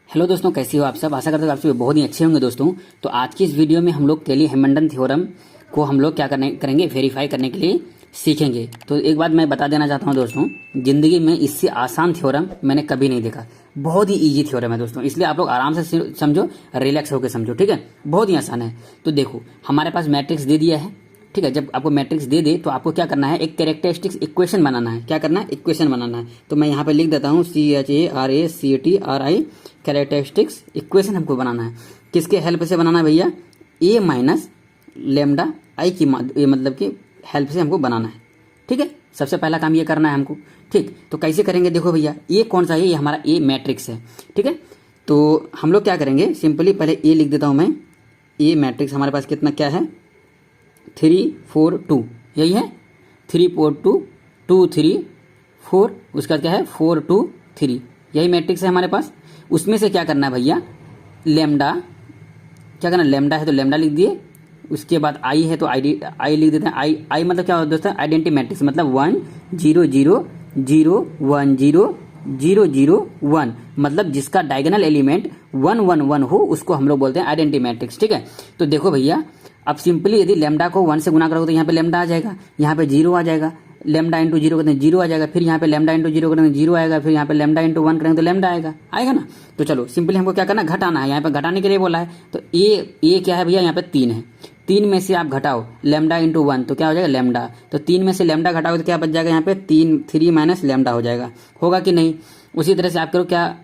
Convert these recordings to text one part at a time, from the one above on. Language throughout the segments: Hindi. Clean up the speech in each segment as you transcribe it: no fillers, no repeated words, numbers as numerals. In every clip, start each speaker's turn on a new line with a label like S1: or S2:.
S1: हेलो दोस्तों, कैसे हो आप सब। आशा करते हो आप सब बहुत ही अच्छे होंगे दोस्तों। तो आज की इस वीडियो में हम लोग कैली-हैमिल्टन थ्योरम को हम लोग क्या करेंगे वेरीफाई करने के लिए सीखेंगे। तो एक बात मैं बता देना चाहता हूं दोस्तों, जिंदगी में इससे आसान थ्योरम मैंने कभी नहीं देखा। बहुत ही ईजी थ्योरम है दोस्तों, इसलिए आप लोग आराम से समझो, रिलैक्स होकर समझो, ठीक है। बहुत ही आसान है। तो देखो, हमारे पास मैट्रिक्स दे दिया है, ठीक है। जब आपको मैट्रिक्स दे दे तो आपको क्या करना है, एक कैरेक्टरिस्टिक्स इक्वेशन बनाना है। क्या करना है, इक्वेशन बनाना है। तो मैं यहाँ पे लिख देता हूँ CHARACTRI कैरेक्टरिस्टिक्स इक्वेशन हमको बनाना है। किसके हेल्प से बनाना है भैया, ए माइनस लेमडा आई की मतलब कि हेल्प से हमको बनाना है, ठीक है। सबसे पहला काम ये करना है हमको, ठीक। तो कैसे करेंगे, देखो भैया, ये कौन सा है, ये हमारा ए मैट्रिक्स है, ठीक है। तो हम लोग क्या करेंगे, सिंपली पहले ए लिख देता हूँ मैं। ए मैट्रिक्स हमारे पास कितना क्या है, 3 4 2, यही है। 3 4 2 2 3 4, उसका क्या है 4 2 3, यही मैट्रिक्स है हमारे पास। उसमें से क्या करना है भैया, लेमडा, क्या करना है, लेमडा है तो लेमडा लिख दिए। उसके बाद आई है तो आई लिख देते हैं। आई मतलब क्या होता है दोस्तों, आइडेंटिटी मैट्रिक्स, मतलब 1 0 0 0 1 0 0 0 1, मतलब जिसका डायगोनल एलिमेंट 1 1 1 हो उसको हम लोग बोलते हैं आइडेंटिटी मैट्रिक्स, ठीक है। तो देखो भैया, अब सिंपली यदि लेमडा को 1 से गुना करोगे तो यहाँ पे लेमडा आ जाएगा, यहाँ पे 0 आ जाएगा। लेमडा इंटू 0 करते हैं 0 आ जाएगा, फिर यहाँ पे लेमडा इंटू 0 करेंगे 0 आएगा, फिर यहाँ पे लेमडा इंटू 1 करेंगे तो लेमडा आएगा ना। तो चलो सिंपली हमको क्या करना है, घटाना है। यहाँ पे घटाने के लिए बोला है, तो ए क्या है भैया, यहाँ पे 3 है। 3 में से आप घटाओ लेमडा इंटू 1 तो क्या हो जाएगा, लेमडा। तो 3 में से लेमडा घटाओ तो क्या बच जाएगा, यहाँ पे 3 माइनस लेमडा हो जाएगा, होगा कि नहीं। उसी तरह से आप करो क्या,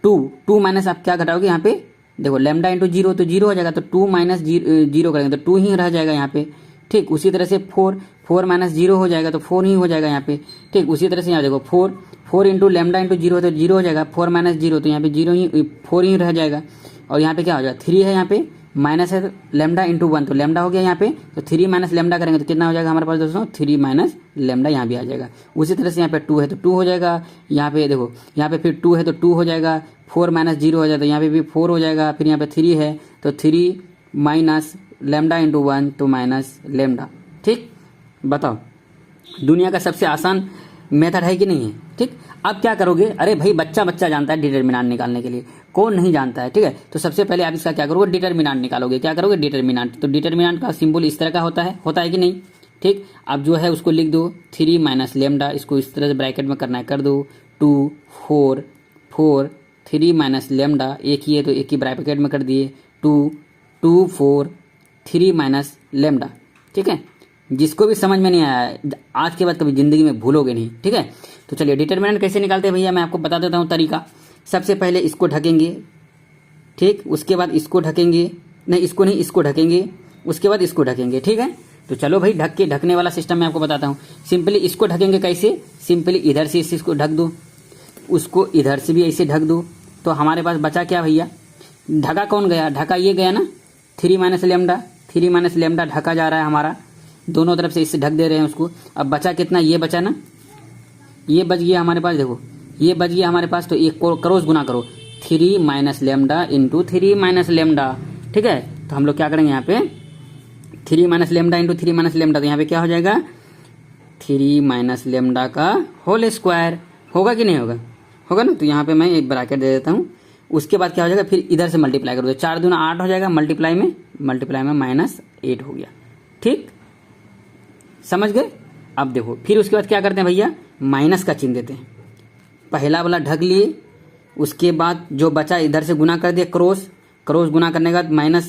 S1: 2 माइनस आप क्या घटाओगे, यहाँ पे देखो लेमडा इंटू 0 तो 0 हो जाएगा, तो 2 माइनस 0 करेंगे तो 2 ही रह जाएगा यहाँ पे, ठीक। उसी तरह से 4 माइनस 0 हो जाएगा तो 4 ही हो जाएगा यहाँ पे, ठीक। उसी तरह से यहाँ देखो 4 इंटू लेमडा इंटू 0 तो 0 हो जाएगा, 4 माइनस 0 तो यहाँ पे 4 ही रह जाएगा। और यहाँ पे क्या हो जाएगा, 3 है यहाँ पे, माइनस है लेमडा इंटू 1 तो लेमडा हो गया यहाँ पे, तो 3 माइनस लेमडा करेंगे तो कितना हो जाएगा हमारे पास दोस्तों, 3 माइनस लेमडा यहाँ भी आ जाएगा। उसी तरह से यहाँ पे 2 है तो 2 हो जाएगा, यहाँ पे देखो यहाँ पे फिर 2 है तो 2 हो जाएगा, 4 माइनस 0 हो जाएगा तो यहाँ पे भी 4 हो जाएगा, फिर यहाँ पे 3 है तो 3 माइनस लेमडा इंटू 1 तो माइनस लेमडा, ठीक। बताओ, दुनिया का सबसे आसान मेथड है कि नहीं है, ठीक। अब क्या करोगे, अरे भाई बच्चा जानता है डिटर्मिनेंट निकालने के लिए, कौन नहीं जानता है, ठीक है। तो सबसे पहले आप इसका क्या करोगे, डिटर्मिनेंट निकालोगे। क्या करोगे, डिटर्मिनेंट। तो डिटर्मिनेंट का सिंबल इस तरह का होता है कि नहीं, ठीक। अब जो है उसको लिख दो 3 माइनस लेमडा, इसको इस तरह से ब्रैकेट में करना है, कर दो 2 4 4 3 माइनस लेमडा, एक ही है तो एक ही ब्रैकेट में कर दिए, 2 2 4 3 माइनस लेमडा, ठीक है। जिसको भी समझ में नहीं आया आज के बाद कभी जिंदगी में भूलोगे नहीं, ठीक है। तो चलिए डिटर्मिनेंट कैसे निकालते हैं भैया, मैं आपको बता देता हूँ तरीका। सबसे पहले इसको ढकेंगे, ठीक। उसके बाद इसको ढकेंगे, नहीं इसको नहीं, इसको ढकेंगे, उसके बाद इसको ढकेंगे, ठीक है। तो चलो भाई ढकने वाला सिस्टम मैं आपको बताता हूँ। सिंपली इसको ढकेंगे कैसे, सिंपली इधर से इसको ढक दो, उसको इधर से भी ऐसे ढक दो, तो हमारे पास बचा क्या भैया, ढका कौन गया, ढका ये गया ना, 3 माइनस लेमडा ढका जा रहा है हमारा, दोनों तरफ से इससे ढक दे रहे हैं उसको। अब बचा कितना, ये बचा ना, ये बच गया हमारे पास, देखो ये बच गया हमारे पास। तो एक क्रॉस गुना करो, 3 minus lambda into 3 minus lambda, ठीक है। तो हम लोग क्या करेंगे यहाँ पे 3 minus lambda into 3 minus lambda, तो यहाँ पे क्या हो जाएगा 3 माइनस लेमडा का होल स्क्वायर, होगा कि नहीं होगा, होगा ना। तो यहाँ पे मैं एक ब्रैकेट दे देता हूँ। उसके बाद क्या हो जाएगा, फिर इधर से मल्टीप्लाई करो, 4 दूना 8 हो जाएगा, मल्टीप्लाई में -8 हो गया, ठीक। समझ गए। अब देखो फिर उसके बाद क्या करते हैं भैया, माइनस का चिन्ह देते हैं। पहला वाला ढक लिए, उसके बाद जो बचा इधर से गुना कर दिया, क्रॉस गुना करने के बाद माइनस,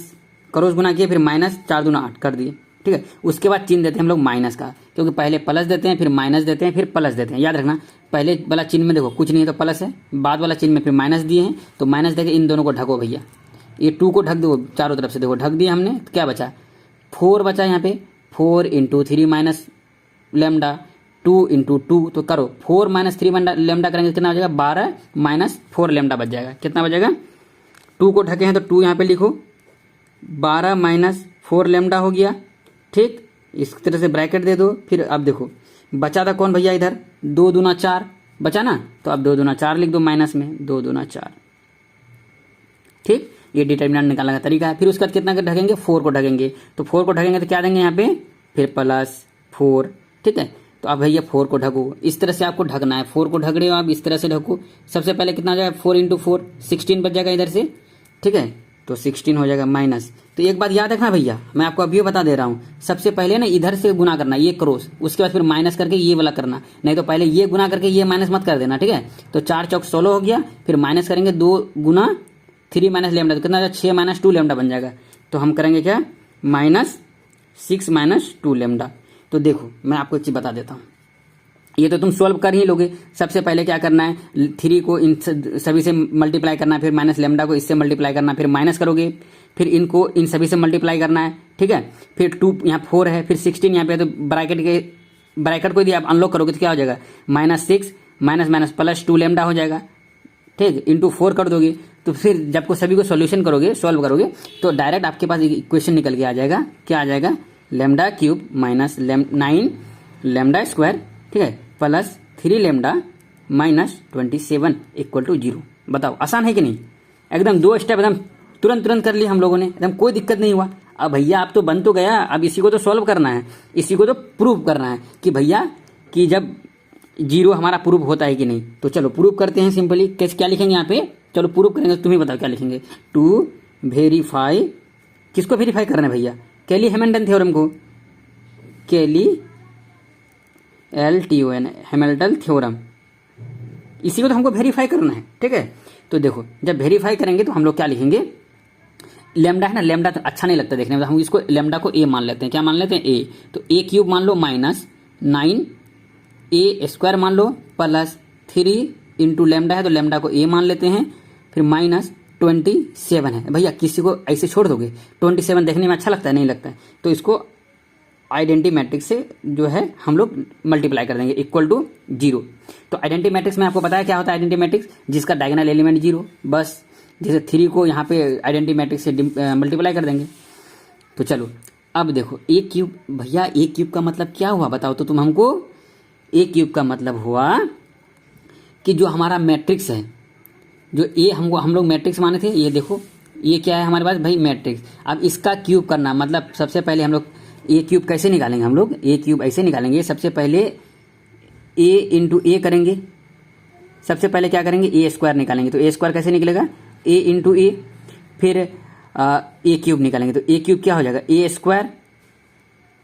S1: क्रॉस गुना किए, फिर -4 दूना 8 कर दिए, ठीक है। उसके बाद चिन्ह देते हैं हम लोग माइनस का, क्योंकि पहले प्लस देते हैं, फिर माइनस देते हैं, फिर प्लस देते हैं। याद रखना, पहले वाला चिन्ह में देखो कुछ नहीं है तो प्लस है, बाद वाला चिन्ह में फिर माइनस दिए हैं तो माइनस देके इन दोनों को ढको भैया। ये 2 को ढक दो चारों तरफ से, देखो ढक दिया हमने, तो क्या बचा 4 बचा यहाँ पे, 4 इंटू 3 माइनस लेमडा, 2 इंटू 2 तो करो 4 माइनस 3 लेमडा करेंगे कितना हो जाएगा, 12 माइनस 4 लेमडा बच जाएगा। कितना बचेगा, 2 को ढके हैं तो 2 यहाँ पे लिखो, 12 माइनस 4 लेमडा हो गया, ठीक। इस तरह से ब्रैकेट दे दो। फिर अब देखो बचा था कौन भैया, इधर 2 दूना 4 बचा ना, तो अब 2 दूना 4 लिख दो माइनस में, 2 दूना 4, ठीक। ये डिटर्मिनेंट निकालने का तरीका है। फिर उसके बाद कितना ढकेंगे, 4 को ढकेंगे, तो 4 को ढकेंगे तो क्या देंगे यहाँ पे, फिर +4, ठीक है। तो तो आप भैया 4 को ढको, इस तरह से आपको ढकना है। 4 को ढक रहे हो आप, इस तरह से ढको। सबसे पहले कितना हो जाएगा 4 इंटू 4 16 बच जाएगा इधर से, ठीक है। तो 16 हो जाएगा माइनस। तो एक बात याद रखना भैया, मैं आपको अभी बता दे रहा हूँ, सबसे पहले ना इधर से गुना करना, ये क्रॉस, उसके बाद फिर माइनस करके ये वाला करना, नहीं तो पहले ये गुना करके ये माइनस मत कर देना, ठीक है। तो 4 चौक 16 हो गया, फिर माइनस करेंगे 2 गुना 3 माइनस लेमडा, तो कितना 6 माइनस 2 लेमडा बन जाएगा। तो हम करेंगे क्या -6 माइनस 2 लेमडा। तो देखो मैं आपको एक चीज बता देता हूँ, ये तो तुम सॉल्व कर ही लोगे। सबसे पहले क्या करना है, 3 को इन सभी से मल्टीप्लाई करना है, फिर माइनस लेमडा को इससे मल्टीप्लाई करना है, फिर माइनस करोगे, फिर इनको इन सभी से मल्टीप्लाई करना है, ठीक है। फिर 2 यहाँ 4 है, फिर 16 यहाँ पे है, तो ब्रैकेट को यदि आप अनलॉक करोगे तो क्या हो जाएगा -6 माइनस माइनस प्लस 2 लेमडा हो जाएगा, ठीक। इंटू 4 कर दोगे, तो फिर जब को सभी को सॉल्यूशन करोगे, सॉल्व करोगे, तो डायरेक्ट आपके पास इक्वेशन निकल के आ जाएगा। क्या आ जाएगा, lambda cube minus 9 lambda square, ठीक है, plus 3 lambda minus 27 equal to 0। बताओ आसान है कि नहीं? एकदम 2 स्टेप एकदम तुरंत कर लिया हम लोगों ने, एकदम कोई दिक्कत नहीं हुआ। अब भैया आप तो बन तो गया, अब इसी को तो सॉल्व करना है, इसी को तो प्रूव करना है कि भैया कि जब 0 हमारा प्रूव होता है कि नहीं। तो चलो प्रूव करते हैं सिंपली। कैसे, क्या लिखेंगे यहाँ पे, चलो प्रूव करेंगे, तुम्हें बताओ क्या लिखेंगे। टू वेरीफाई, किसको वेरीफाई करना है भैया, कैली हैमिल्टन थ्योरम को, कैली LTON हैमिल्टन थ्योरम, इसी को तो हमको वेरीफाई करना है, ठीक है। तो देखो जब वेरीफाई करेंगे तो हम लोग क्या लिखेंगे, लेमडा है ना, लेमडा तो अच्छा नहीं लगता देखने में, हम इसको लेमडा को ए मान लेते हैं। क्या मान लेते हैं, ए। तो ए क्यूब मान लो माइनस 9 ए स्क्वायर मान लो प्लस 3 इंटू लेमडा है, तो लेमडा को ए मान लेते हैं, फिर माइनस 27 है। भैया किसी को ऐसे छोड़ दोगे, 27 देखने में अच्छा लगता है, नहीं लगता है, तो इसको आइडेंटिटी मैट्रिक्स से जो है हम लोग मल्टीप्लाई कर देंगे इक्वल टू 0। तो आइडेंटिटी मैट्रिक्स में आपको पता है क्या होता है आइडेंटिटी मैट्रिक्स, जिसका डायगोनल एलिमेंट 0, बस जैसे 3 को यहाँ पे आइडेंटिटी मैट्रिक्स से मल्टीप्लाई कर देंगे। तो चलो अब देखो ए क्यूब, भैया ए क्यूब का मतलब क्या हुआ बताओ तो तुम हमको। ए क्यूब का मतलब हुआ कि जो हमारा मैट्रिक्स है, जो ए हमको हम लोग मैट्रिक्स माने थे, ये देखो ये क्या है हमारे पास भाई मैट्रिक्स। अब इसका क्यूब करना मतलब सबसे पहले हम लोग ए क्यूब कैसे निकालेंगे, हम लोग ए क्यूब ऐसे निकालेंगे, सबसे पहले ए इंटू ए करेंगे। सबसे पहले क्या करेंगे, ए स्क्वायर निकालेंगे, तो ए स्क्वायर कैसे निकलेगा, ए इंटू ए, फिर ए क्यूब निकालेंगे, तो ए क्यूब क्या हो जाएगा, ए स्क्वायर,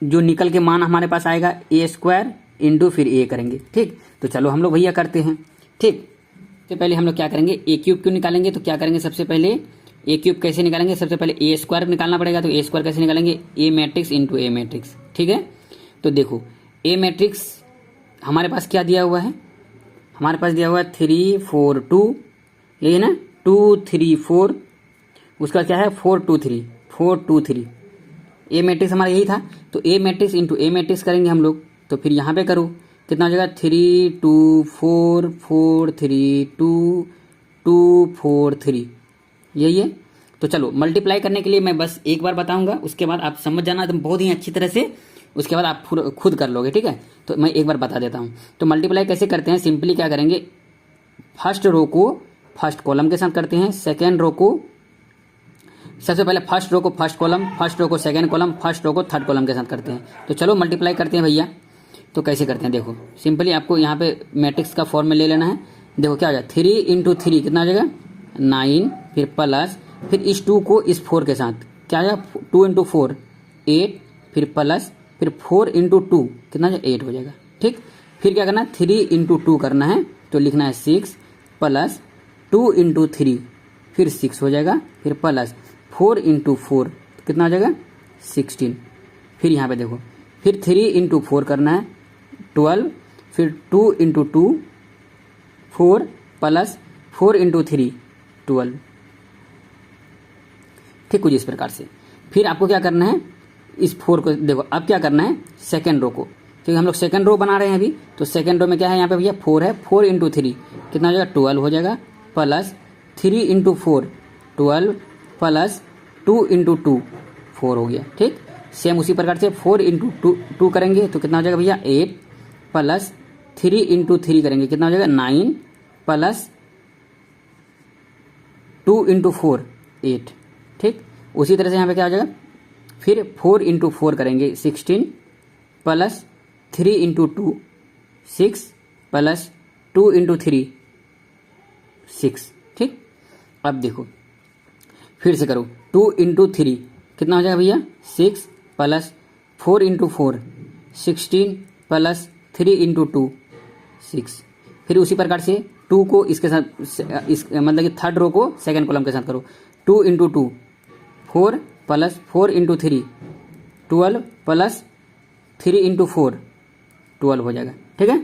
S1: जो निकल के मान हमारे पास आएगा ए स्क्वायर इंटू फिर ए करेंगे, ठीक। तो चलो हम लोग भैया करते हैं, ठीक। सबसे पहले हम लोग क्या करेंगे, ए क्यूब क्यों निकालेंगे, तो क्या करेंगे सबसे पहले ए क्यूब कैसे निकालेंगे, सबसे पहले ए स्क्वायर निकालना पड़ेगा, तो ए स्क्वायर कैसे निकालेंगे, ए मैट्रिक्स इंटू ए मैट्रिक्स, ठीक है। तो देखो ए मैट्रिक्स हमारे पास क्या दिया हुआ है, हमारे पास दिया हुआ है 3 4 2, यही है ना, 2 3 4, उसका क्या है 4 2 3 4 2 3, ए मैट्रिक्स हमारा यही था। तो ए मैट्रिक्स इंटू ए मैट्रिक्स करेंगे हम लोग, तो फिर यहाँ पे करो कितना हो जाएगा 3 2 4 4 3 2 2 4 3, यही है। तो चलो मल्टीप्लाई करने के लिए मैं बस एक बार बताऊंगा, उसके बाद आप समझ जाना एकदम बहुत ही अच्छी तरह से, उसके बाद आप खुद कर लोगे, ठीक है। तो मैं एक बार बता देता हूं, तो मल्टीप्लाई कैसे करते हैं, सिंपली क्या करेंगे, फर्स्ट रो को फर्स्ट कॉलम के साथ करते हैं, सेकेंड रो को सबसे पहले फर्स्ट रो को फर्स्ट कॉलम, फर्स्ट रो को सेकेंड कॉलम, फर्स्ट रो को थर्ड कॉलम के साथ करते हैं। तो चलो मल्टीप्लाई करते हैं भैया। तो कैसे करते हैं देखो, सिंपली आपको यहाँ पे मैट्रिक्स का फॉर्म में ले लेना है। देखो क्या हो जाएगा 3 इंटू 3 कितना हो जाएगा 9, फिर प्लस, फिर इस 2 को इस 4 के साथ क्या हो जाएगा 2 इंटू 4 8, फिर प्लस, फिर 4 इंटू 2 कितना हो जाएगा 8 हो जाएगा, ठीक। फिर क्या करना है 3 इंटू 2 करना है, तो लिखना है 6 प्लस 2 इंटू 3 फिर 6 हो जाएगा, फिर प्लस 4 इंटू 4 कितना हो जाएगा 16। फिर यहाँ पे देखो फिर 3 इंटू 4 करना है 12, फिर 2 इंटू 2 4 प्लस 4 इंटू 3 12, ठीक कुछ इस प्रकार से। फिर आपको क्या करना है इस 4 को देखो, अब क्या करना है सेकेंड रो को, क्योंकि हम लोग सेकेंड रो बना रहे हैं अभी, तो सेकेंड रो में क्या है यहाँ पे भैया 4 है, 4 इंटू 3 कितना हो जाएगा 12 हो जाएगा, प्लस 3 इंटू 4 12 प्लस 2 इंटू 2 4 हो गया, ठीक। सेम उसी प्रकार से 4 इंटू 2 करेंगे तो कितना हो जाएगा भैया 8, प्लस 3 इंटू 3 करेंगे कितना हो जाएगा 9, प्लस 2 इंटू 4 8, ठीक। उसी तरह से यहाँ पे क्या हो जाएगा, फिर 4 इंटू 4 करेंगे 16, प्लस 3 इंटू 2 6 प्लस 2 इंटू 3 6। ठीक, अब देखो फिर से करो, 2 इंटू 3 कितना हो जाएगा भैया 6 प्लस 4 इंटू 4 16 प्लस 3 इंटू 2 6। फिर उसी प्रकार से 2 को इसके साथ मतलब कि थर्ड रो को सेकंड कॉलम के साथ करो, 2 into 2 4 plus 4 into 3 12 plus 3 into 4 12 हो जाएगा। ठीक है,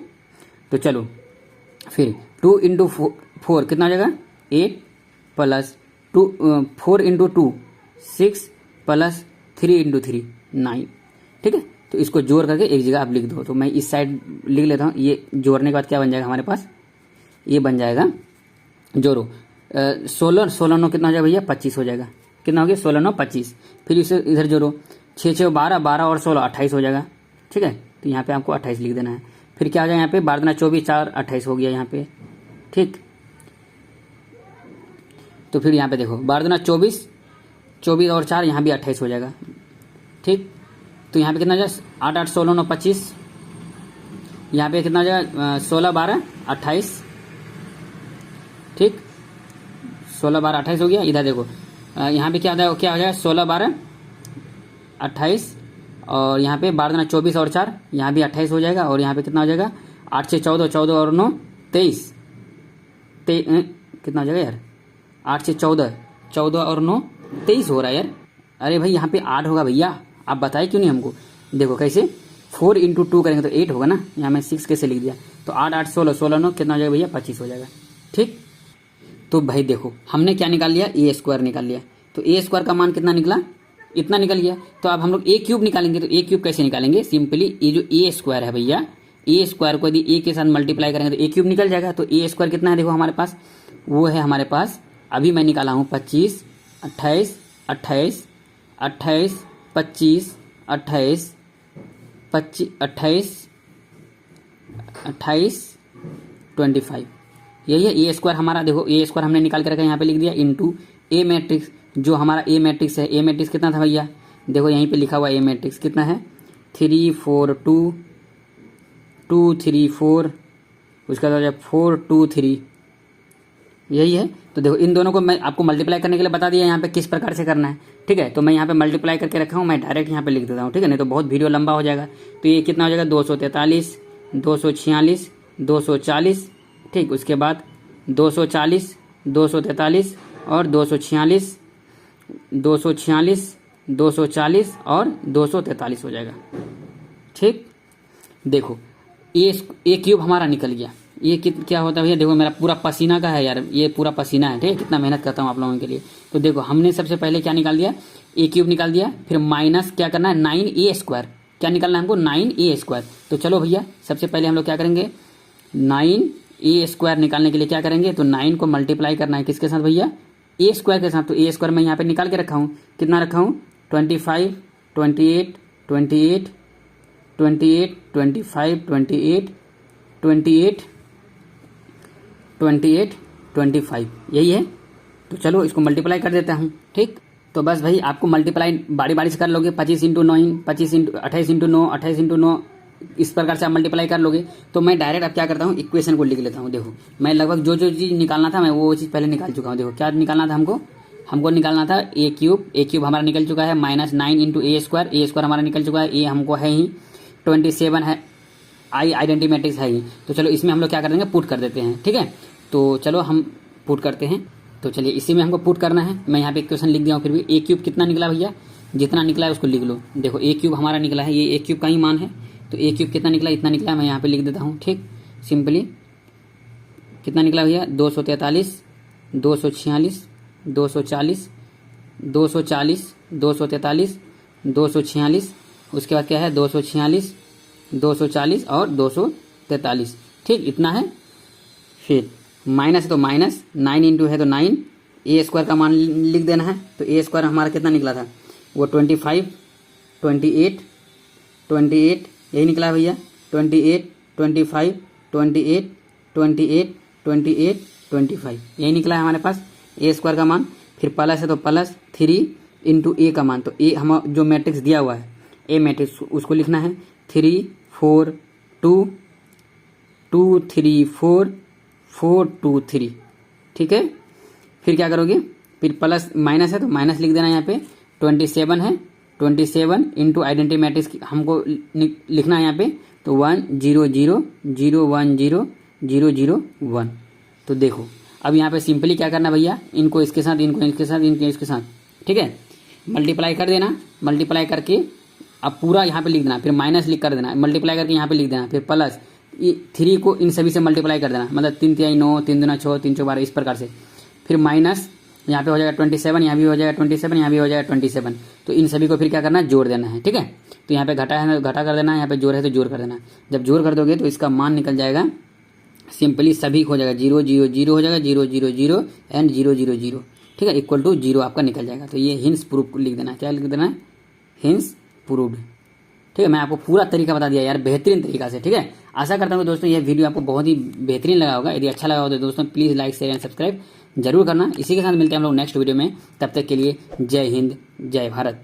S1: तो चलो फिर 2 इंटू 4 कितना हो जाएगा 8 प्लस 4 इंटू 2 6 प्लस 3 इंटू 3 9। ठीक है, तो इसको जोड़ करके एक जगह आप लिख दो। तो मैं इस साइड लिख लेता हूँ, ये जोड़ने के बाद क्या बन जाएगा हमारे पास, ये बन जाएगा जोड़ो 16 16 9 कितना हो जाएगा भैया 25 हो जाएगा। कितना हो गया 16 9 25। फिर इसे इधर जोड़ो 6 6 12 12 और 16 28 हो जाएगा। ठीक है, तो यहाँ पे आपको 28 लिख देना है। फिर क्या हो जाएगा यहाँ पे 12 24 4 28 हो गया यहाँ पे। ठीक, तो फिर यहाँ पे देखो 12 24 24 और 4 यहाँ भी 28 हो जाएगा। ठीक, तो यहाँ पे कितना हो जाएगा 8 8 16 9 25। यहाँ पे कितना हो जाएगा 16 12 28। ठीक, 16 12 28 हो गया। इधर देखो यहाँ पे क्या हो जाएगा 16 12 28 और यहाँ पे 12 24 और 4 यहाँ भी 28 हो जाएगा। और यहाँ पे कितना हो जाएगा 8 6 14 14 और 9 23 कितना हो जाएगा यार 8 से 14 14 और 9 23 हो रहा है यार। अरे भाई यहाँ पे 8 होगा भैया, आप बताए क्यों नहीं हमको। देखो कैसे 4 इंटू 2 करेंगे तो 8 होगा ना, यहाँ मैं 6 कैसे लिख दिया। तो 8 8 16 16 9 कितना हो जाएगा भैया 25 हो जाएगा। ठीक, तो भाई देखो हमने क्या निकाल लिया ए स्क्वायर निकाल लिया। तो ए स्क्वायर का मान कितना निकला, इतना निकल गया। तो अब हम लोग ए क्यूब निकालेंगे। तो ए क्यूब कैसे निकालेंगे, सिंपली ये जो ए स्क्वायर है भैया, ए स्क्वायर को यदि ए के साथ मल्टीप्लाई करेंगे तो ए क्यूब निकल जाएगा। तो ए स्क्वायर कितना है देखो हमारे पास, वो है हमारे पास अभी मैं निकाला हूँ 25 28 28 28 25 28 25 28 28 25। यही है ए स्क्वायर हमारा। देखो ए स्क्वायर हमने निकाल के रखा, यहाँ पे लिख दिया इनटू ए मैट्रिक्स। जो हमारा ए मैट्रिक्स है, ए मैट्रिक्स कितना था भैया, देखो यहीं पे लिखा हुआ ए मैट्रिक्स कितना है 3 4 2 2 3 4, उसका बाद 4 2 3, यही है। तो देखो इन दोनों को मैं आपको मल्टीप्लाई करने के लिए बता दिया यहाँ पे किस प्रकार से करना है। ठीक है, तो मैं यहाँ पे मल्टीप्लाई करके रखा हूँ, मैं डायरेक्ट यहाँ पे लिख देता हूँ। ठीक है, नहीं तो बहुत वीडियो लंबा हो जाएगा। तो ये कितना हो जाएगा 243 246 240। ठीक, उसके बाद 240 243 और 246 246 240 और 243 हो जाएगा। ठीक, देखो ए क्यूब हमारा निकल गया। ये क्या होता है भैया, देखो मेरा पूरा पसीना का है यार, ये पूरा पसीना है। ठीक है, कितना मेहनत करता हूँ आप लोगों के लिए। तो देखो हमने सबसे पहले क्या निकाल दिया, ए क्यूब निकाल दिया। फिर माइनस क्या करना है 9a स्क्वायर, क्या निकालना है हमको 9a स्क्वायर। तो चलो भैया सबसे पहले हम लोग क्या करेंगे 9a स्क्वायर निकालने के लिए क्या करेंगे, तो 9 को मल्टीप्लाई करना है किसके साथ भैया, ए स्क्वायर के साथ। तो ए स्क्वायर मैं यहाँ पे निकाल के रखा हूँ, कितना रखा हूँ 25 28 28 28 25 28 28 28 25, यही है। तो चलो इसको मल्टीप्लाई कर देता हूँ। ठीक, तो बस भाई आपको मल्टीप्लाई बारी बारी से कर लोगे, 25 इंटू 9 25 इंटू 28 इंटू 9 28 इंटू 9, इस प्रकार से आप मल्टीप्लाई कर लोगे। तो मैं डायरेक्ट अब क्या करता हूँ इक्वेशन को लिख लेता हूँ। देखो मैं लगभग जो जो चीज़ निकालना था मैं वो चीज़ पहले निकाल चुका हूँ। देखो क्या निकालना था हमको निकालना था ए क्यूब हमारा निकल चुका है, माइनस 9 इंटू ए स्क्वायर हमारा निकल चुका है। ए हमको है ही 27 है, आई आइडेंटिटी मैट्रिक्स है ही। तो चलो इसमें हम लोग क्या कर देंगे पुट कर देते हैं। ठीक है, तो चलो हम पुट करते हैं। तो चलिए इसी में हमको पुट करना है। मैं यहाँ पे इक्वेशन लिख दिया हूँ। फिर भी ए क्यूब कितना निकला भैया, जितना निकला है उसको लिख लो। देखो ए क्यूब हमारा निकला है, ये ए क्यूब का ही मान है। तो ए क्यूब कितना निकला, इतना निकला, मैं यहाँ पे लिख देता हूँ। ठीक, सिंपली कितना निकला भैया 243 246 240 240 243 246, उसके बाद क्या है 246 240 और 243। ठीक, इतना है। फिर माइनस है तो माइनस, 9 इंटू है तो 9, ए स्क्वायर का मान लिख देना है। तो ए स्क्वायर हमारा कितना निकला था, वो 25 28 28 यही निकला है भैया, 28 25 28 28 28 25 यही निकला है हमारे पास ए स्क्वायर का मान। फिर प्लस है तो प्लस 3 इंटू ए का मान। तो ए हम जो मैट्रिक्स दिया हुआ है ए मैट्रिक्स उसको लिखना है 3 4 2 234,423, ठीक है। फिर क्या करोगे, फिर प्लस माइनस है तो माइनस लिख देना यहाँ पे। 27 है, 27 इंटू आइडेंटिटी मैट्रिक्स हमको लिखना है यहाँ पे, तो 100,010,001। तो देखो अब यहाँ पे सिंपली क्या करना भैया, इनको इसके साथ, इनको इसके साथ, इनको इसके साथ, ठीक है, मल्टीप्लाई कर देना। मल्टीप्लाई करके अब पूरा यहाँ पे लिख देना, फिर माइनस लिख कर देना, मल्टीप्लाई करके यहाँ पे लिख देना, फिर प्लस 3 को इन सभी से मल्टीप्लाई कर देना, मतलब 3 3 9, 3 2 6, 3 4 12, इस प्रकार से। फिर माइनस यहाँ पे हो जाएगा 27, यहाँ भी हो जाएगा 27, यहाँ भी हो जाएगा 27। तो इन सभी को फिर क्या करना है, जोड़ देना है, ठीक है। तो यहाँ पे घटा है तो घटा कर देना, यहाँ पे जोड़ है तो जोड़ कर देना। जब जोड़ कर दोगे तो इसका मान निकल जाएगा, सिंपली सभी हो जाएगा 0 0 0 हो जाएगा, 0 0 0 एंड 0 0 0, ठीक है, इक्वल टू 0 आपका निकल जाएगा। तो ये हिंस प्रूफ लिख देना है, क्या लिख देना है, हिंस प्रूव्ड, ठीक है। मैं आपको पूरा तरीका बता दिया यार, बेहतरीन तरीका से, ठीक है। आशा करता हूँ दोस्तों यह वीडियो आपको बहुत ही बेहतरीन लगा होगा। यदि अच्छा लगा हो तो दोस्तों please like share and subscribe जरूर करना। इसी के साथ मिलते हैं हम लोग नेक्स्ट वीडियो में, तब तक के लिए जय हिंद, जय भारत।